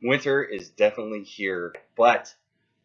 Winter is definitely here, but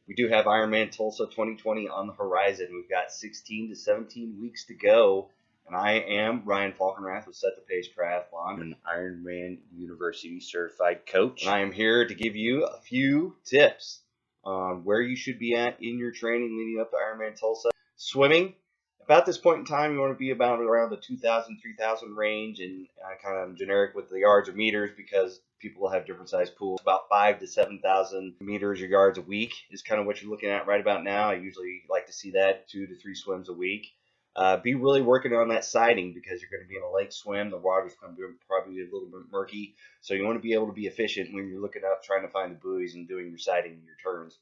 we do have Ironman Tulsa 2020 on the horizon. We've got 16 to 17 weeks to go, and I am Ryan Falkenrath with Set the Pace Triathlon, an Ironman University certified coach. And I am here to give you a few tips on where you should be at in your training leading up to Ironman Tulsa. Swimming, about this point in time, you want to be about around the 2,000, 3,000 range, and kind of generic with the yards or meters because people will have different size pools. About 5,000 to 7,000 meters or yards a week is kind of what you're looking at right about now. I usually like to see that 2 to 3 swims a week. Be really working on that sighting because you're going to be in a lake swim. The water's going to be probably a little bit murky, so you want to be able to be efficient when you're looking up, trying to find the buoys and doing your sighting and your turns.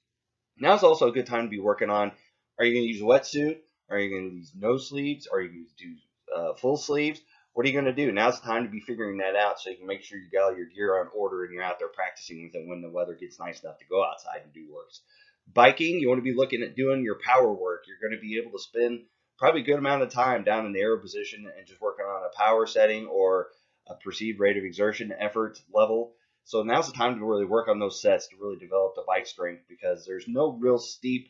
Now's also a good time to be working on, are you going to use a wetsuit? Are you going to use no sleeves? Are you going to do full sleeves? What are you going to do? Now's the time to be figuring that out so you can make sure you got all your gear on order and you're out there practicing with it when the weather gets nice enough to go outside and do works. Biking, you want to be looking at doing your power work. You're going to be able to spend probably a good amount of time down in the aero position and just working on a power setting or a perceived rate of exertion effort level. So now's the time to really work on those sets to really develop the bike strength because there's no real steep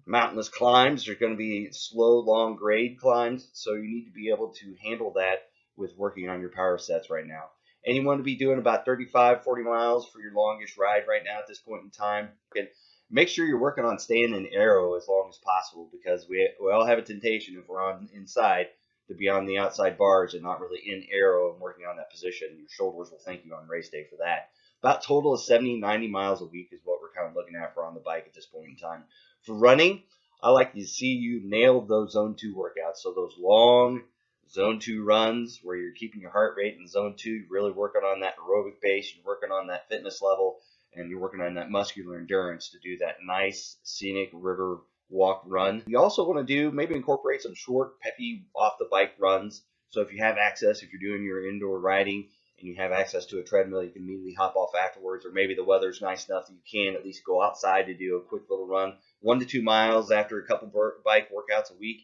mountainous climbs. There's going to be slow, long grade climbs. So you need to be able to handle that with working on your power sets right now. And you want to be doing about 35, 40 miles for your longest ride right now at this point in time. And make sure you're working on staying in aero as long as possible because we all have a temptation if we're on inside to be on the outside bars and not really in aero and working on that position. Your shoulders will thank you on race day for that. About total of 70, 90 miles a week is what we're kind of looking at for on the bike at this point in time. For running, I like to see you nail those zone 2 workouts. So those long zone 2 runs where you're keeping your heart rate in zone 2, you're really working on that aerobic base, you're working on that fitness level, and you're working on that muscular endurance to do that nice scenic river walk run. You also want to do maybe incorporate some short, peppy off the bike runs. So if you have access, if you're doing your indoor riding and you have access to a treadmill, you can immediately hop off afterwards, or maybe the weather's nice enough that you can at least go outside to do a quick little run, 1 to 2 miles after a couple bike workouts a week.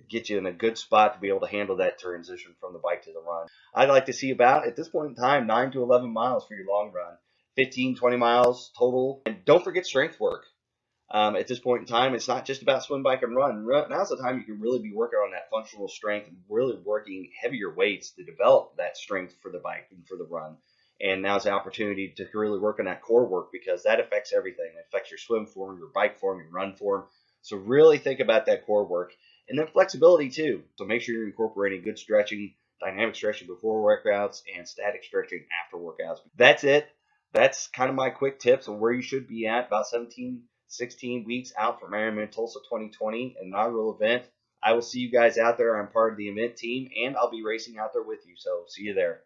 Get you in a good spot to be able to handle that transition from the bike to the run. I'd like to see about, at this point in time, 9 to 11 miles for your long run, 15, 20 miles total. And don't forget strength work. At this point in time, it's not just about swim, bike, and run. Now's the time you can really be working on that functional strength and really working heavier weights to develop that strength for the bike and for the run. And now's the opportunity to really work on that core work because that affects everything. It affects your swim form, your bike form, your run form. So really think about that core work. And then flexibility too. So make sure you're incorporating good stretching, dynamic stretching before workouts, and static stretching after workouts. That's it. That's kind of my quick tips on where you should be at about 16 weeks out from Ironman Tulsa 2020, an inaugural event. I will see you guys out there. I'm part of the event team, and I'll be racing out there with you. So see you there.